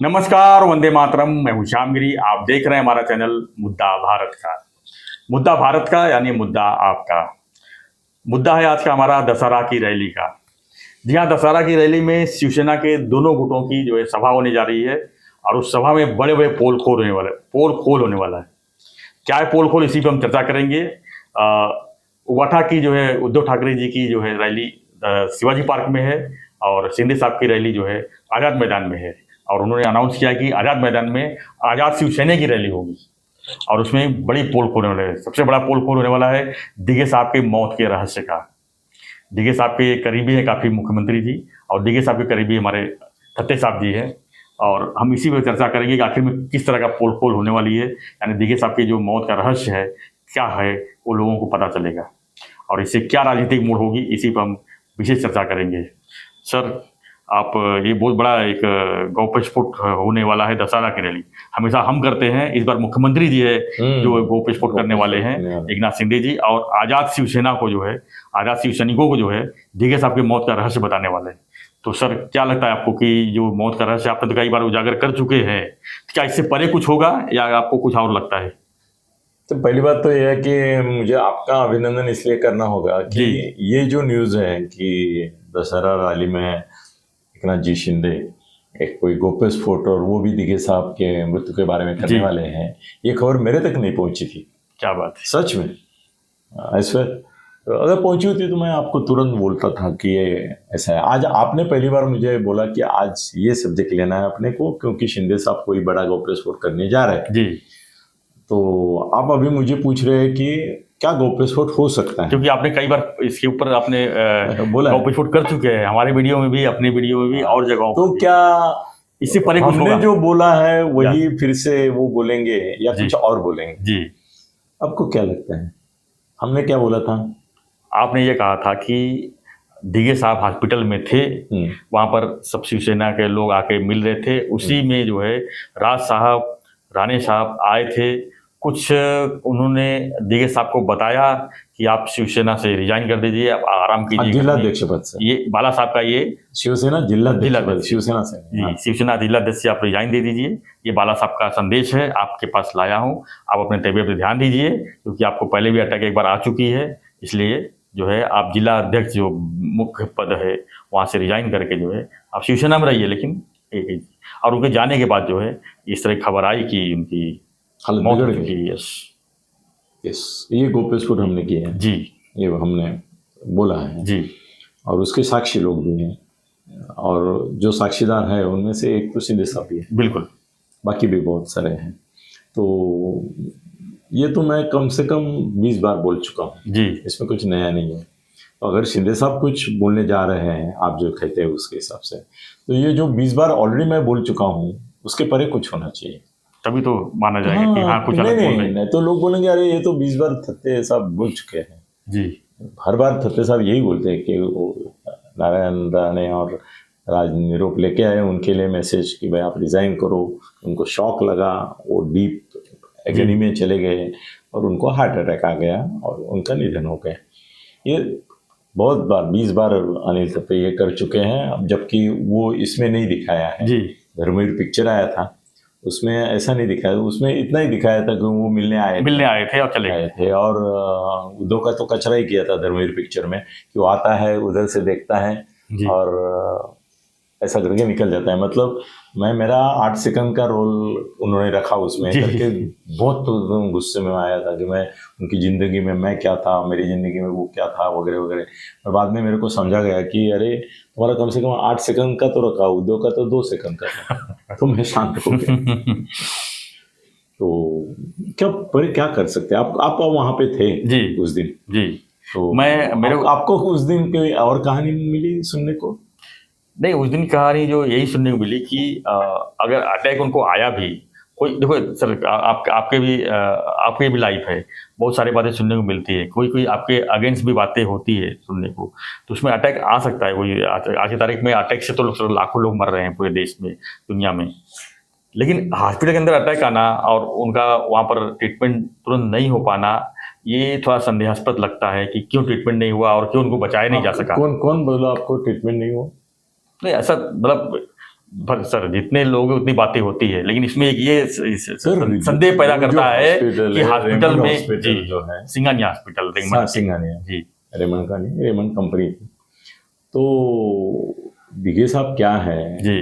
नमस्कार, वंदे मातरम। मैं हूं श्यामगिरी। आप देख रहे हैं हमारा चैनल मुद्दा भारत का। मुद्दा भारत का यानी मुद्दा आपका। मुद्दा है आज का हमारा दशहरा की रैली का। जी हाँ, दशहरा की रैली में शिवसेना के दोनों गुटों की जो है सभा होने जा रही है और उस सभा में बड़े बड़े पोल खोल होने वाला है। क्या है पोल खोल, इसी पर हम चर्चा करेंगे। उवाठा की जो है उद्धव ठाकरे जी की जो है रैली शिवाजी पार्क में है और शिंदे साहब की रैली जो है आज़ाद मैदान में है। और उन्होंने अनाउंस किया कि आज़ाद मैदान में आज़ाद शिवसेना की रैली होगी और उसमें बड़ी पोल खोल होने वाला है। सबसे बड़ा पोल खोल होने वाला है दिघे साहब की मौत के रहस्य का। दिघे साहब के करीबी हैं काफ़ी मुख्यमंत्री जी, और दिघे साहब के करीबी हमारे थत्ते साहब जी हैं। और हम इसी पर चर्चा करेंगे कि आखिर में किस तरह का पोल खोल होने वाली है, यानी दिघे साहब की जो मौत का रहस्य है क्या है वो लोगों को पता चलेगा और इससे क्या राजनीतिक मोड़ होगी, इसी पर हम विशेष चर्चा करेंगे। सर, आप ये बहुत बड़ा एक गौप्यस्फोट होने वाला है दशहरा की रैली। हमेशा हम करते हैं, इस बार मुख्यमंत्री जी है जो गौप्यस्फोट करने वाले हैं, एकनाथ शिंदे जी, और आज़ाद शिवसेना को जो है, आज़ाद शिव सैनिकों को जो है दिघे साहब की मौत का रहस्य बताने वाले हैं। तो सर, क्या लगता है आपको कि जो मौत का रहस्य आपने तो कई बार उजागर कर चुके हैं, क्या इससे परे कुछ होगा या आपको कुछ और लगता है? तो पहली बात तो यह है कि मुझे आपका अभिनंदन इसलिए करना होगा कि ये जो न्यूज़ है कि दशहरा रैली में एकनाथ जी शिंदे एक कोई गोप्य स्फोट और वो भी दिघे साहब के मृत्यु के बारे में करने वाले हैं, ये खबर मेरे तक नहीं पहुंची थी। क्या बात है? सच में ऐसा अगर पहुंची होती तो मैं आपको तुरंत बोलता था कि ये ऐसा है। आज आपने पहली बार मुझे बोला कि आज ये सब्जेक्ट लेना है अपने को, क्योंकि शिंदे साहब कोई बड़ा गोप्य स्फोट करने जा रहे हैं जी। तो आप अभी मुझे पूछ रहे हैं कि क्या गौप्यस्फोट हो सकता है, क्योंकि आपने कई बार इसके ऊपर आपने बोला गौप्यस्फोट कर चुके हैं, हमारे वीडियो में भी, अपने वीडियो में भी और जगहों तो पर। क्या इससे परे कुछ हमने होगा? जो बोला है वही फिर से वो बोलेंगे या जी। कुछ और बोलेंगे? जी, आपको क्या लगता है हमने क्या बोला था? आपने ये कहा था कि दिघे साहब हॉस्पिटल में थे, वहाँ पर सब शिवसेना के लोग आके मिल रहे थे, उसी में जो है राज साहब, राणे साहब आए थे। कुछ उन्होंने दिघे साहब को बताया कि आप शिवसेना से रिजाइन कर दीजिए, आप आराम कीजिए। जिलाध्यक्ष पद से, ये बाला साहब का ये शिवसेना जिलाध्यक्ष, शिवसेना से जी, शिवसेना जिलाध्यक्ष से आप रिजाइन दे दीजिए। ये बाला साहब का संदेश है, आपके पास लाया हूँ। आप अपने तबीयत पर ध्यान दीजिए, क्योंकि आपको पहले भी अटैक एक बार आ चुकी है। इसलिए जो है आप जिला अध्यक्ष जो मुख्य पद है वहाँ से रिजाइन करके जो है आप शिवसेना में रहिए। लेकिन और उनके जाने के बाद जो है इस तरह की खबर आई कि उनकी मौत हो चुकी है। यस, ये गोप्यस्फोट हमने किया है जी, ये हमने बोला है जी, और उसके साक्षी लोग भी हैं, और जो साक्षीदार है उनमें से एक तो शिंदे साहब भी है, बिल्कुल, बाकी भी बहुत सारे हैं। तो ये तो मैं कम से कम 20 बार बोल चुका हूँ जी, इसमें कुछ नया नहीं है। तो अगर शिंदे साहब कुछ बोलने जा रहे हैं आप जो कहते हैं उसके हिसाब से, तो ये जो 20 बार ऑलरेडी मैं बोल चुका हूँ उसके परे कुछ होना चाहिए, तभी तो माना जाएगा कि हाँ कुछ अलग बोल रहे हैं। नहीं तो लोग बोलेंगे अरे ये तो 20 बार थत्ते साहब बोल चुके हैं। जी, हर बार थत्ते साहब यही बोलते हैं कि वो नारायण राणे और राज निरोप लेके आए उनके लिए मैसेज कि भाई आप रिजाइन करो। उनको शॉक लगा, वो डीप एगनी में चले गए और उनको हार्ट अटैक आ गया और उनका निधन हो गया। ये बहुत बार 20 बार अनिल थप्पे ये कर चुके हैं। अब जबकि वो इसमें नहीं दिखाया है, जी, धर्मवीर पिक्चर आया था उसमें ऐसा नहीं दिखाया, उसमें इतना ही दिखाया था कि वो मिलने आए थे और चले गए थे। और उद्धव का तो कचरा ही किया था धर्मवीर पिक्चर में कि वो आता है उधर से देखता है और ऐसा करके निकल जाता है। मतलब मैं मेरा 8 सेकंड का रोल उन्होंने रखा उसमें करके बहुत तो गुस्से में आया था कि मैं उनकी ज़िंदगी में मैं क्या था, मेरी ज़िंदगी में वो क्या था वगैरह वगैरह। और बाद में मेरे को समझा गया कि अरे तुम्हारा कम से कम 8 सेकंड का तो रखा, उद्धव का तो 2 सेकंड का था। तो मैं शांत हो गया। तो क्या कर सकते हैं आप वहाँ पे थे जी उस दिन जी। तो मैं आपको उस दिन कोई और कहानी मिली सुनने को? नहीं, उस दिन कहानी जो यही सुनने को मिली कि अगर अटैक उनको आया भी, कोई देखो सर, आपके भी लाइफ है, बहुत सारी बातें सुनने को मिलती है, कोई आपके अगेंस्ट भी बातें होती है सुनने को, तो उसमें अटैक आ सकता है। कोई आज की तारीख में अटैक से तो लाखों लोग मर रहे हैं पूरे देश में, दुनिया में। लेकिन हॉस्पिटल के अंदर अटैक आना और उनका वहाँ पर ट्रीटमेंट तुरंत नहीं हो पाना, ये थोड़ा संदेहास्पद लगता है कि क्यों ट्रीटमेंट नहीं हुआ और क्यों उनको बचाया नहीं जा सका। कौन बोला आपको ट्रीटमेंट नहीं हुआ? नहीं, ऐसा मतलब सर जितने लोग उतनी बातें होती है, लेकिन इसमें एक ये सर संदेह पैदा करता है कि हॉस्पिटल में हॉस्पिटल जो है सिंघानिया हॉस्पिटल रेमंड सिंघानिया जी, रेमंड का नहीं, रेमंड कंपनी थी। तो दिघे साहब क्या है जी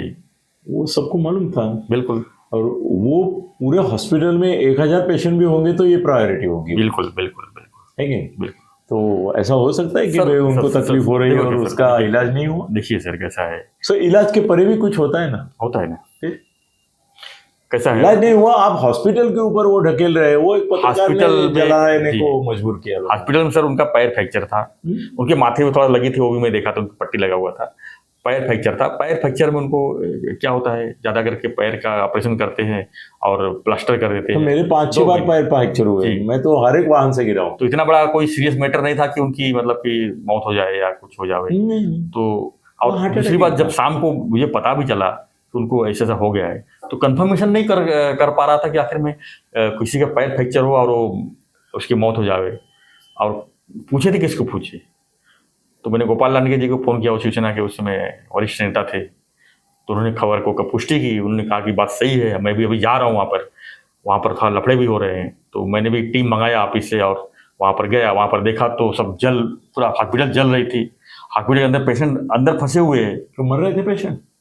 वो सबको मालूम था, बिल्कुल, और वो पूरे हॉस्पिटल में 1000 पेशेंट भी होंगे तो ये प्रायोरिटी होगी, बिल्कुल बिल्कुल बिल्कुल है कि नहीं? बिल्कुल। तो ऐसा हो सकता है कि सर, भाई उनको सर, तकलीफ हो रही है देखो और सर, उसका देखिए, इलाज नहीं हुआ। देखिए सर कैसा है, सो इलाज के परे भी कुछ होता है ना, होता है ना, फिर कैसा है, इलाज नहीं हुआ, आप हॉस्पिटल के ऊपर वो ढकेल रहे हैं। वो एक पत्रकार ने हॉस्पिटल में जलाने जी, को मजबूर किया लोगों ने। हॉस्पिटल में सर उनका पैर फ्रैक्चर था, उनके माथे में थोड़ा लगी थी, वो भी मैं देखा तो उनकी पट्टी लगा हुआ था, पैर फ्रैक्चर था। पैर फ्रैक्चर में उनको क्या होता है, ज्यादा करके पैर का ऑपरेशन करते हैं और प्लास्टर कर देते तो हैं। मेरे 5-6 बार पैर फ्रैक्चर हुए, जी। मैं तो हर एक वाहन से गिरा हूँ। तो इतना बड़ा कोई सीरियस मैटर नहीं था कि उनकी मतलब कि मौत हो जाए या कुछ हो जाए। नहीं, तो वो और हार्ट दूसरी अटैक बात, जब शाम को मुझे पता भी चला कि उनको ऐसा ऐसा हो गया है, तो कंफर्मेशन नहीं कर पा रहा था कि आखिर में किसी का पैर फ्रैक्चर हो और वो उसकी मौत हो जाए। और पूछे थे किसको पूछे, तो मैंने गोपाल लांडे जी को फ़ोन किया, वो शिवसेना के उस समय वरिष्ठ नेता थे, तो उन्होंने खबर को पुष्टि की। उन्होंने कहा कि बात सही है, मैं भी अभी जा रहा हूँ वहाँ पर थोड़ा लफड़े भी हो रहे हैं। तो मैंने भी टीम मंगाया ऑफिस से और वहाँ पर गया, वहाँ पर देखा तो सब पूरा हॉस्पिटल जल रही थी। हॉस्पिटल के अंदर पेशेंट अंदर फंसे हुए हैं। तो मर रहे थे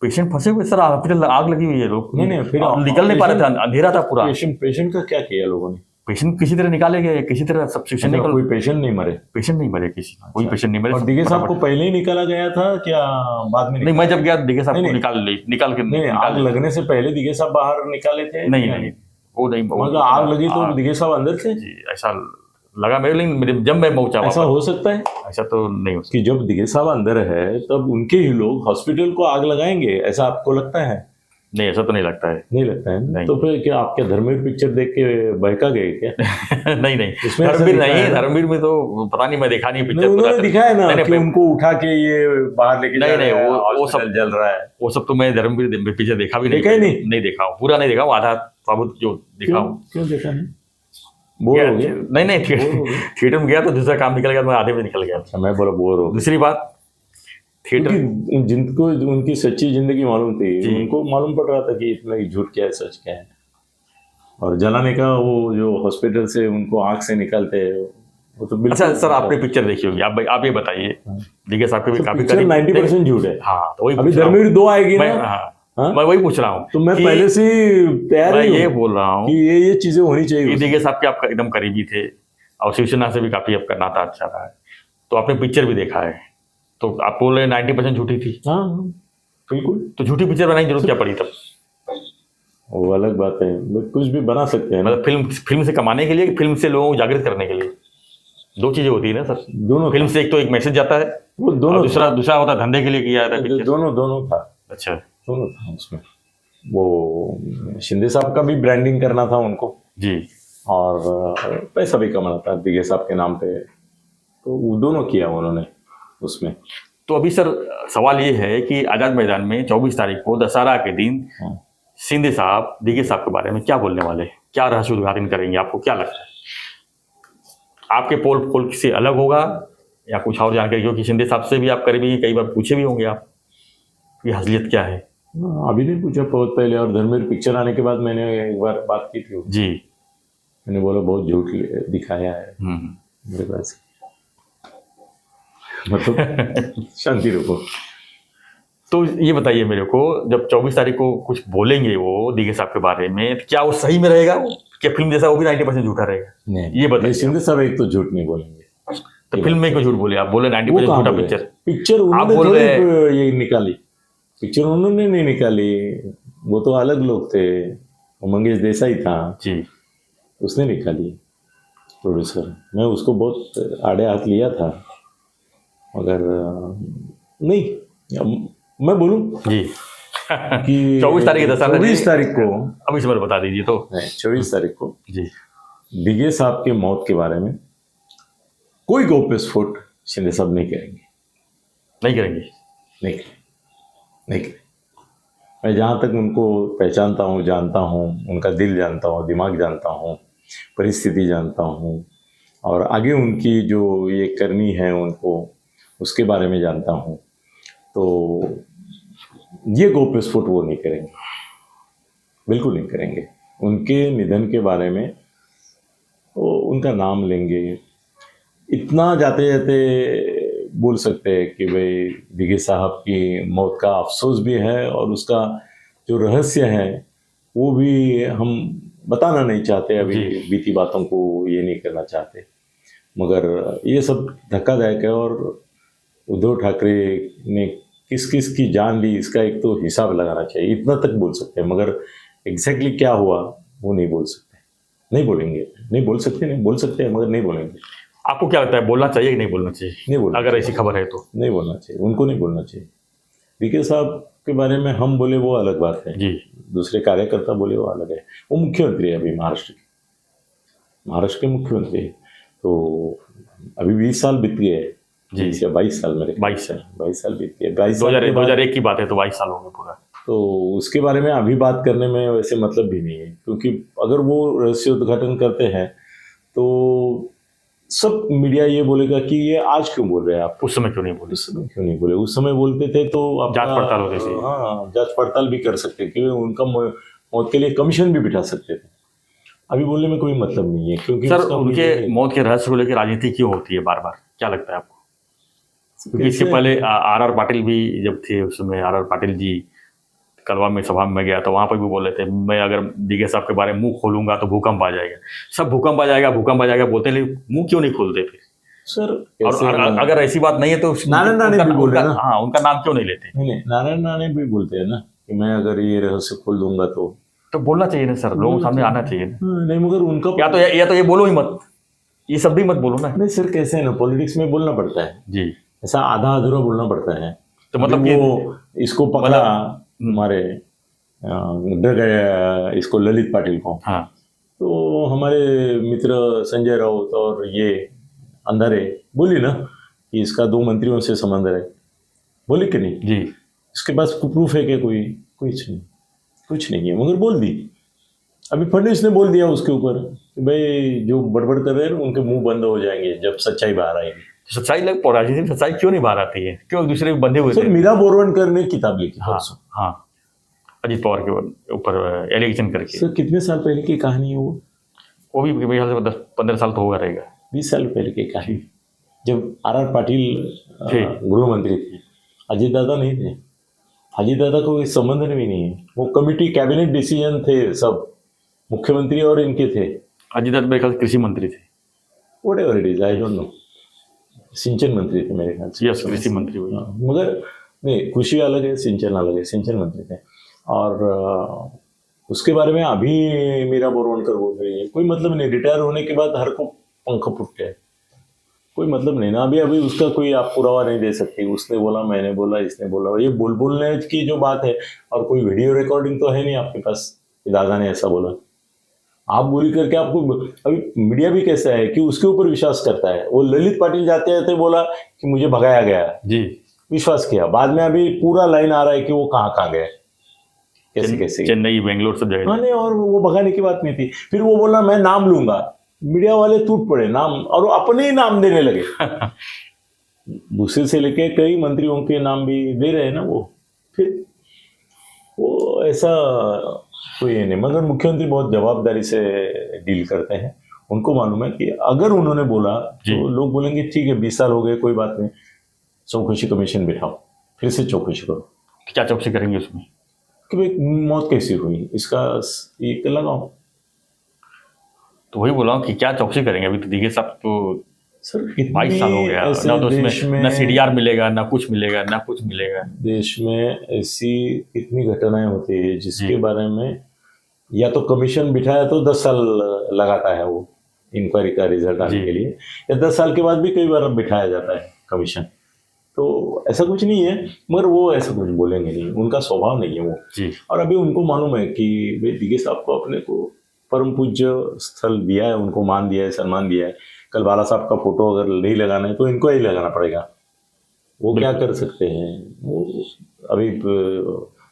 पेशेंट फंसे हुए सर, हॉस्पिटल आग लगी हुई है, लोग नहीं फिर निकल नहीं पा रहे थे, अंधेरा था पूरा। पेशेंट का क्या किया लोगों ने? पेशेंट किसी तरह निकाले गए, किसी तरह सब्सिट्यूशन कोई पेशेंट नहीं मरे? पेशेंट नहीं मरे, कोई पेशेंट नहीं मरे। और दिघे साहब को पहले ही निकाला गया था क्या बाद में? नहीं, मैं जब गया दिघे साहब को निकाल के नहीं, आग लगने से पहले दिघे साहब बाहर निकाले थे? नहीं, वो नहीं, मगर आग लगी तो दिघे साहब अंदर थे? जी, ऐसा लगा मेरे, लेकिन जब मैं पहुंचा, ऐसा हो सकता है? ऐसा तो नहीं हो सकता कि जब दिघे साहब अंदर है तब उनके ही लोग हॉस्पिटल को आग लगाएंगे, ऐसा आपको लगता है? नहीं, ऐसा तो नहीं लगता है। नहीं लगता है? नहीं। तो फिर क्या आप क्या धर्मवीर पिक्चर देख के बहका गए क्या? नहीं, धर्मवीर में तो पता नहीं, मैं देखा नहीं पिक्चर। उन्होंने दिखाया ना कि उनको उठा के ये बाहर लेके जा रहे हैं, वो सब जल रहा है। वो सब तो मैं धर्मवीर पिक्चर देखा भी नहीं देखा हूँ, पूरा नहीं देखा हूँ, आधा साबुत जो देखा हूँ। क्यों देखा नहीं? बोर हो गया? नहीं, थिएटर में गया तो दूसरा काम निकल गया, मैं आधे में निकल गया। मैं बोला बोर हो। दूसरी बात, थिएटर जिनको उनकी सच्ची जिंदगी मालूम थी, उनको मालूम पड़ रहा था कि इतना झूठ क्या है सच क्या है। और जलाने का वो जो हॉस्पिटल से उनको आंख से निकालते हैं वो तो बिल्कुल। अच्छा सर, आपने पिक्चर देखी होगी, आप ये बताइए। दिघे साहब की काफी 90% झूठ है। हाँ, तो वही अभी धर्मवीर 2 आएगी ना। मैं वही पूछ रहा हूँ, तो मैं पहले से तैयार हूँ, ये बोल रहा हूँ कि ये चीजें होनी चाहिए। दिघे साहब के आपका एकदम करीबी थे और शिवसेना से भी काफी आपका नाता अच्छा रहा है, तो आपने पिक्चर भी देखा है, तो आप बोल रहे 90% झूठी थी। हाँ बिल्कुल। तो झूठी पिक्चर बनाने की जरूरत क्या पड़ी तब? वो अलग बात है, कुछ भी बना सकते हैं। मतलब फिल्म से कमाने के लिए कि फिल्म से लोगों को जागृत करने के लिए? दो चीजें होती है ना सर, दोनों। फिल्म से एक तो एक मैसेज जाता है, वो दोनों। दूसरा होता है धंधे के लिए किया जाता है। दोनों था। अच्छा, दोनों था उसमें। वो शिंदे साहब का भी ब्रांडिंग करना था उनको जी, और पैसा भी कमाना था दिघे साहब के नाम पे, तो वो दोनों किया उन्होंने उसमें। तो अभी सर सवाल ये है कि आज़ाद मैदान में 24 तारीख को दशहरा के दिन शिंदे साहब दिघे साहब के बारे में क्या बोलने वाले, क्या रहस्य उद्घाटन करेंगे? आपको क्या लगता है, आपके पोल से अलग होगा या कुछ और जानकारी? क्योंकि शिंदे साहब से भी आप करीबी कई बार पूछे भी होंगे आप कि असलियत क्या है। अभी नहीं पूछा, बहुत पहले। और धर्मवीर पिक्चर आने के बाद मैंने एक बार बात की थी जी, मैंने बोला बहुत झूठ दिखाया है मेरे पास, मतलब शांति रखो। तो ये बताइए मेरे को, जब 24 तारीख को कुछ बोलेंगे वो दिघे साहब के बारे में, क्या वो सही में रहेगा क्या फिल्म जैसा वो भी 90% झूठा रहेगा? नहीं, ये बताइए। शिंदे साहब एक तो झूठ नहीं बोलेंगे, तो फिल्म में क्यों झूठ बोले? आप बोले 90% झूठा पिक्चर उन्होंने थोड़ी ये निकाली, पिक्चर उन्होंने नहीं निकाली, वो तो अलग लोग थे, मंगेश देसाई था जी, उसने निकाली प्रोड्यूसर। मैं उसको बहुत आड़े हाथ लिया था, मगर नहीं, मैं बोलूं जी कि 24 तारीख 24 तारीख को अभी इस बार बता दीजिए। तो 24 तारीख को जी दिघे साहब के मौत के बारे में कोई गौप्यस्फोट शिंदे साहब नहीं करेंगे। नहीं। मैं जहाँ तक उनको पहचानता हूँ, जानता हूँ, उनका दिल जानता हूँ, दिमाग जानता हूँ, परिस्थिति जानता हूँ, और आगे उनकी जो ये करनी है उनको, उसके बारे में जानता हूँ, तो ये गौप्यस्फोट वो नहीं करेंगे, बिल्कुल नहीं करेंगे। उनके निधन के बारे में वो उनका नाम लेंगे, इतना जाते जाते बोल सकते हैं कि भाई दिघे साहब की मौत का अफसोस भी है और उसका जो रहस्य है वो भी हम बताना नहीं चाहते, अभी बीती बातों को ये नहीं करना चाहते। मगर ये सब धक्कादायक है और उद्धव ठाकरे ने किस किस की जान ली इसका एक तो हिसाब लगाना चाहिए, इतना तक बोल सकते हैं। मगर एग्जैक्टली क्या हुआ वो नहीं बोल सकते, नहीं बोलेंगे, नहीं बोल सकते, नहीं बोल सकते हैं मगर नहीं बोलेंगे। आपको क्या लगता है, बोलना चाहिए कि नहीं बोलना चाहिए? नहीं बोलना, अगर ऐसी खबर है तो नहीं बोलना चाहिए, उनको नहीं बोलना चाहिए। डीके साहब के बारे में हम बोले वो अलग बात है जी, दूसरे कार्यकर्ता बोले वो अलग है। वो मुख्यमंत्री है अभी महाराष्ट्र के मुख्यमंत्री है। तो अभी 20 साल बीत गए हैं, 20 या 22 साल, मेरे 22 साल बीत गए। 2001 की बात है तो 22 साल हो गए पूरा। तो उसके बारे में अभी बात करने में वैसे मतलब भी नहीं है, क्योंकि अगर वो रहस्य उद्घाटन करते हैं तो सब मीडिया ये बोलेगा कि ये आज क्यों बोल रहे हैं आप, उस समय क्यों नहीं बोले? उस समय क्यों नहीं बोले? उस समय बोलते थे तो जांच पड़ताल होती थी। हाँ, जांच पड़ताल भी कर सकते थे, उनका मौत के लिए कमीशन भी बिठा सकते थे। अभी बोलने में कोई मतलब नहीं है, क्योंकि सर उनके मौत के रहस्य को लेकर राजनीति क्यों होती है बार बार, क्या लगता है आपको? क्योंकि इससे पहले आर पाटिल भी जब थे, उस समय आर पाटिल जी कलवा में सभा में गया तो वहां पर भी बोले थे, मैं अगर डीके साहब के बारे में मुंह खोलूंगा तो भूकंप आ जाएगा, सब भूकंप आ जाएगा बोलते हैं, मुंह क्यों नहीं खोलते फिर? सर और अगर ऐसी बात नहीं है तो नारायण राणे भी बोल रहे हैं ना। हाँ, उनका नाम क्यों नहीं लेते? नहीं, नारायण राणे भी बोलते हैं ना कि मैं अगर ये रहस्य खोल दूंगा तो बोलना चाहिए ना सर, लोगों के सामने आना चाहिए ना। नहीं, मगर उनका या तो ये बोलो ही मत, ये सब भी मत बोलो ना। नहीं सर, कैसे है ना, पॉलिटिक्स में बोलना पड़ता है जी, ऐसा आधा अधूरा बोलना पड़ता है। तो मतलब वो इसको पकड़ा हमारे डर गया इसको ललित पाटिल को। हाँ, तो हमारे मित्र संजय राउत और ये अंधारे बोली ना कि इसका 2 मंत्रियों से संबंध है, बोली कि नहीं जी? इसके पास प्रूफ है कि कुछ नहीं है, मगर बोल दी। अभी फडणवीस ने बोल दिया उसके ऊपर कि भाई जो बड़बड़ कर रहे हैं उनके मुंह बंद हो जाएंगे जब सच्चाई बाहर आएगी। सच्चाई राजनीति में सच्चाई क्यों नहीं बाहर आती है? क्यों एक दूसरे बंधे हुए सर, मीरा बोरवणकर ने किताब लिखी। हाँ, अजीत पवार के ऊपर एलिगेशन करके। सर कितने साल पहले की कहानी है वो भी मेरे ख्याल से 10-15 साल तो होगा रहेगा, 20 साल पहले की कहानी, जब आर पाटिल गृह मंत्री थे, अजीत दादा नहीं थे। अजीत दादा को कोई संबंध भी नहीं है, वो कमिटी कैबिनेट डिसीजन थे सब, मुख्यमंत्री और इनके थे। अजीत दादा मेरे ख्याल से कृषि मंत्री थे, whatever it is, I don't know, सिंचन मंत्री थे मेरे ख्याल से। यस, कृषि मंत्री हुए। मगर नहीं, कृषि अलग है, सिंचन अलग है, सिंचन मंत्री थे। और उसके बारे में अभी मीरा बोरवणकर बोल रही है, कोई मतलब नहीं। रिटायर होने के बाद हर को पंख फूटते हैं, कोई मतलब नहीं ना। अभी उसका कोई आप पुरावा नहीं दे सकती, उसने बोला, मैंने बोला, इसने बोला, ये बोलने की जो बात है, और कोई वीडियो रिकॉर्डिंग तो है नहीं आपके पास कि दादा ने ऐसा बोला। आप बोली करके आपको अभी मीडिया भी कैसा है कि उसके ऊपर विश्वास करता है। वो ललित पाटिल जाते जाते बोला कि मुझे भगाया गया जी, विश्वास किया। बाद में अभी पूरा लाइन आ रहा है कि वो कहाँ गए, कैसे चेन्नई, बेंगलोर सब जगह। हाँ नहीं, और वो भगाने की बात नहीं थी। फिर वो बोला मैं नाम लूंगा, मीडिया वाले टूट पड़े नाम, और वो अपने ही नाम देने लगे। दूसरे से लेके कई मंत्रियों के नाम भी दे रहे हैं ना वो। फिर वो ऐसा कोई नहीं, मगर मुख्यमंत्री बहुत जवाबदारी से डील करते हैं। उनको मालूम है कि अगर उन्होंने बोला तो लोग बोलेंगे ठीक है 20 साल हो गए, कोई बात नहीं, चौकसी कमीशन बिठाओ, फिर से चौकसी करो। क्या चौकसी करेंगे उसमें? कि भाई मौत कैसी हुई इसका एक लगाओ। तो वही बोला कि क्या चौकसी करेंगे? अभी तो दिघे साहब तो सर 22 साल हो गया, ना तो उसमें ना CDR मिलेगा, ना कुछ मिलेगा। देश में ऐसी इतनी घटनाएं होती है जिसके बारे में या तो कमीशन बिठाया तो 10 साल लगाता है वो इंक्वायरी का रिजल्ट आने के लिए, या 10 साल के बाद भी कई बार बिठाया जाता है कमीशन। तो ऐसा कुछ नहीं है, मगर वो ऐसा कुछ बोलेंगे नहीं, उनका स्वभाव नहीं है वो जी। और अभी उनको मालूम है कि दिघे साहब को अपने को परम पूज्य स्थल दिया है, उनको मान दिया है, सम्मान दिया है। कल बाला साहब का फोटो अगर नहीं लगाना है तो इनको ही लगाना पड़ेगा। वो क्या कर सकते हैं वो। अभी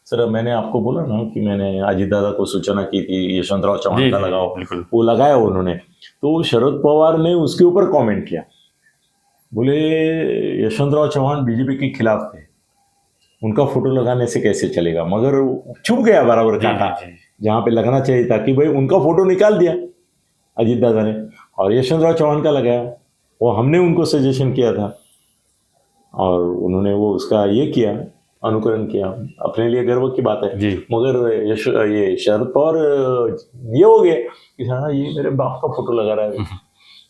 सर मैंने आपको बोला ना कि मैंने अजीत दादा को सूचना की थी यशवंतराव चौहान का लगाओ, वो लगाया उन्होंने। तो शरद पवार ने उसके ऊपर कमेंट किया, बोले यशवंतराव चौहान बीजेपी के खिलाफ थे, उनका फोटो लगाने से कैसे चलेगा, मगर चुप गया बराबर का था जहाँ पे लगना चाहिए था कि भाई उनका फोटो निकाल दिया अजीत दादा ने और यशवंतराव चौहान का लगाया। वो हमने उनको सजेशन किया था और उन्होंने वो उसका ये किया, अनुकरण किया, अपने लिए गर्व की बात है जी। मगर ये शरद पवार ये हो गए कि हाँ ये मेरे बाप का फोटो लगा रहा है।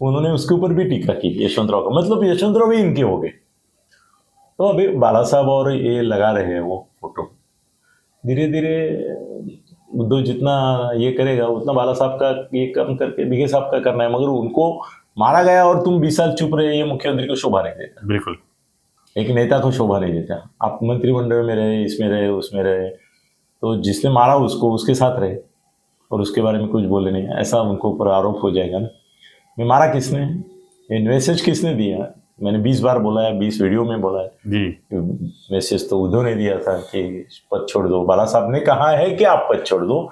उन्होंने उसके ऊपर भी टीका की यशवंतराव का, मतलब यशवंतराव भी इनके हो गए। तो अभी बाला साहब और ये लगा रहे हैं वो फोटो, धीरे धीरे उद्धव जितना ये करेगा उतना बाला साहब का ये कम करके दिघे साहब का करना है, मगर उनको मारा गया और तुम 20 साल चुप रहे, ये मुख्यमंत्री को शोभा नहीं देता। बिल्कुल, एक नेता को शोभा नहीं देता। आप मंत्रिमंडल में रहे, इसमें रहे, उसमें रहे, तो जिसने मारा उसको उसके साथ रहे और उसके बारे में कुछ बोले नहीं, ऐसा उनको ऊपर आरोप हो जाएगा ना। मैं मारा किसने, ये मैसेज किसने दिया, मैंने 20 बार बोला है, 20 वीडियो में बोला है जी। मैसेज तो उद्धव ने दिया था कि पद छोड़ दो, बाला साहब ने कहा है कि आप पद छोड़ दो,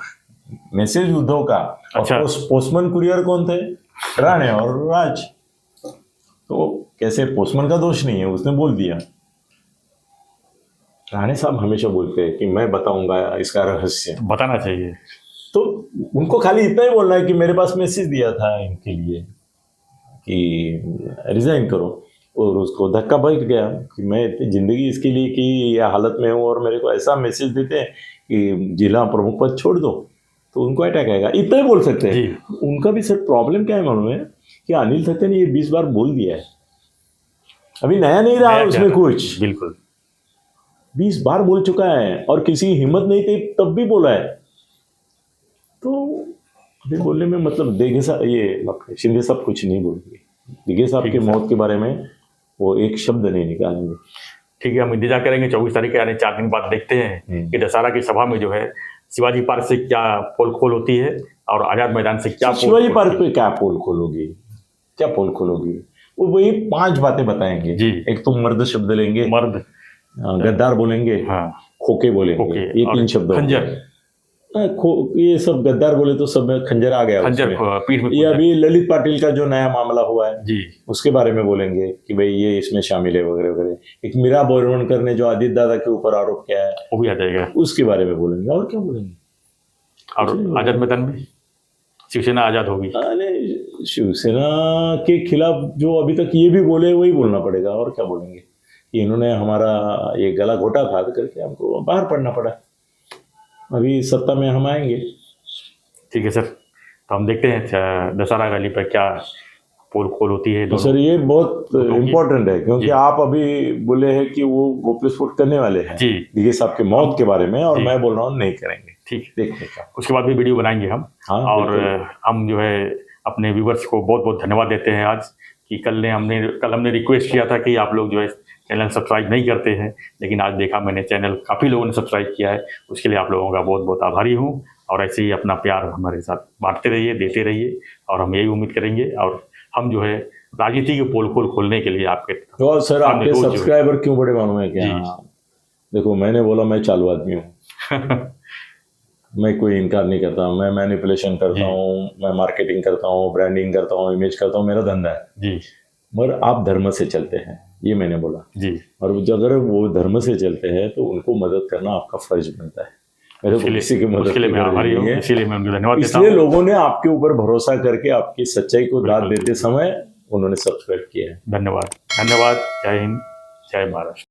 मैसेज उद्धव का। अच्छा। पोस्टमैन कुरियर कौन थे, राणे और राज, तो कैसे पोस्टमैन का दोष नहीं है, उसने बोल दिया। राणे साहब हमेशा बोलते हैं कि मैं बताऊंगा इसका रहस्य, बताना चाहिए, तो उनको खाली इतना ही बोलना है कि मेरे पास मैसेज दिया था इनके लिए कि रिजाइन करो, और उसको धक्का बैठ गया कि मैं इतनी जिंदगी इसके लिए कि यह हालत में हूँ और मेरे को ऐसा मैसेज देते हैं कि जिला प्रमुख पद छोड़ दो, तो उनको अटैक आएगा, इतना ही बोल सकते हैं। उनका भी सर प्रॉब्लम क्या है मालूम है कि अनिल थत्ते ने ये 20 बार बोल दिया है, अभी नया नहीं रहा उसमें कुछ, बिल्कुल 20 बार बोल चुका है और किसी की हिम्मत नहीं थी तब भी बोला है। तो अभी बोलने में मतलब दिघे साहब, ये शिंदे साहब कुछ नहीं बोलेंगे, दिघे साहब की मौत के बारे में वो एक शब्द नहीं निकालेंगे। ठीक है, हम इंतजार करेंगे 24 तारीख के, यानी 4 दिन बाद देखते हैं कि दशहरा की सभा में जो है शिवाजी पार्क से क्या पोल खोल होती है और आजाद मैदान से क्या शिवाजी पार्क पे क्या पोल खोलोगी, क्या पोल खोलोगी, वो वही 5 बातें बताएंगे जी। एक तो मर्द शब्द लेंगे, मर्द, गद्दार बोलेंगे, हाँ, खोके बोलेंगे, ये 3 शब्द, खंजर, ये सब गद्दार बोले तो सब खंजर आ गया, खंजर पीठ में। ये अभी ललित पाटिल का जो नया मामला हुआ है जी, उसके बारे में बोलेंगे कि भाई ये इसमें शामिल है वगैरह वगैरह। एक मीरा बोरवणकर ने जो आदित्य दादा के ऊपर आरोप किया है वो भी आ जाएगा, उसके बारे में बोलेंगे। और क्या बोलेंगे, और आजाद मैदान में शिवसेना आजाद होगी, अरे शिवसेना के खिलाफ जो अभी तक ये भी बोले वही बोलना पड़ेगा। और क्या बोलेंगे, इन्होंने हमारा ये गला घोटा था करके हमको बाहर पड़ना पड़ा, अभी सत्ता में हम आएंगे। ठीक है सर, तो हम देखते हैं दशहरा रैली पर क्या पोल खोल होती है। तो सर ये बहुत इम्पोर्टेंट है क्योंकि आप अभी बोले हैं कि वो गोप विस्फोट करने वाले हैं जी, दिघे साहब के मौत के बारे में, और मैं बोल रहा हूँ नहीं करेंगे। ठीक, देखने का उसके बाद भी वीडियो बनाएंगे हम। हाँ, और हम जो है अपने व्यूवर्स को बहुत बहुत धन्यवाद देते हैं आज कि कल हमने रिक्वेस्ट किया था कि आप लोग जो है चैनल सब्सक्राइब नहीं करते हैं, लेकिन आज देखा मैंने चैनल काफ़ी लोगों ने सब्सक्राइब किया है, उसके लिए आप लोगों का बहुत बहुत आभारी हूँ। और ऐसे ही अपना प्यार हमारे साथ बांटते रहिए, देते रहिए, और हम यही उम्मीद करेंगे। और हम जो है राजनीति के पोल खोलने के लिए आपके तो सर आपके सब्सक्राइबर क्यों बड़े मालूम है क्या? देखो मैंने बोला मैं चालू आदमी हूँ मैं कोई इनकार नहीं करता, मैं मैनिपुलेशन करता हूँ, मैं मार्केटिंग करता हूँ, ब्रांडिंग करता हूँ, इमेज करता हूँ, मेरा धंधा है जी। मगर आप धर्म से चलते हैं, ये मैंने बोला जी। और अगर वो धर्म से चलते हैं तो उनको मदद करना आपका फर्ज बनता है। मेरे को किसी की मदद नहीं है, इसलिए मैं उनको धन्यवाद देता हूं। इसलिए लोगों ने आपके ऊपर भरोसा करके आपकी सच्चाई को दाद देते समय उन्होंने सब्सक्राइब किया है। धन्यवाद, धन्यवाद। जय हिंद, जय महाराष्ट्र।